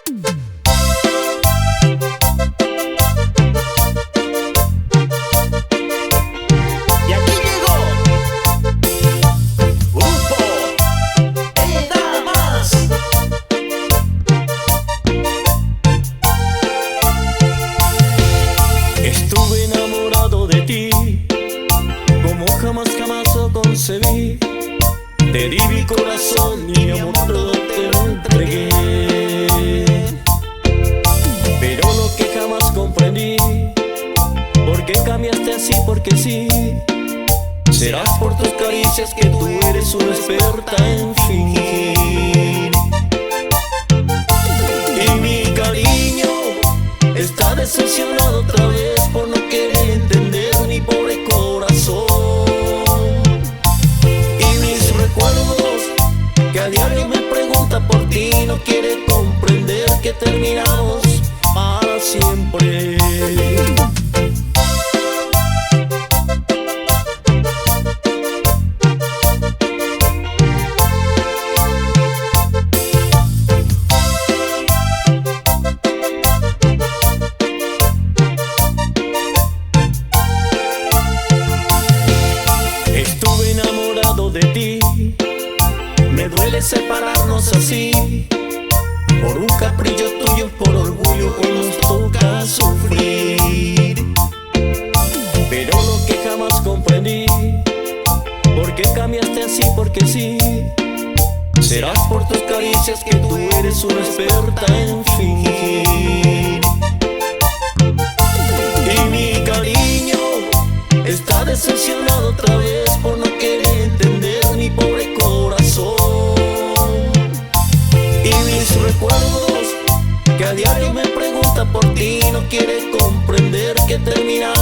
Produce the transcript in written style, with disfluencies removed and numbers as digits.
Y aquí llegó Grupo El Damas. Estuve enamorado de ti, como jamás lo concebí. Te di mi corazón, mi amor, todo te lo entregué. Pero lo que jamás comprendí, ¿por qué cambiaste así? Porque sí. Serás por tus caricias, que tú eres una experta en fingir. Y mi cariño está decepcionado otra vez por no querer entender mi pobre corazón. Y mis recuerdos, que a diario me pregunta por ti, no quiere comprender que terminamos para siempre. Estuve enamorado de ti, me duele separarnos así. Por un capricho tuyo, por orgullo, hoy nos toca sufrir. Pero lo que jamás comprendí, ¿por qué cambiaste así? Porque sí. Serás por tus caricias, que tú eres una experta en fingir. Y mi cariño está decepcionado otra vez por no querer entender mi pobre corazón. Y mis recuerdos, que a diario me pregunta por ti, no quiere comprender que terminamos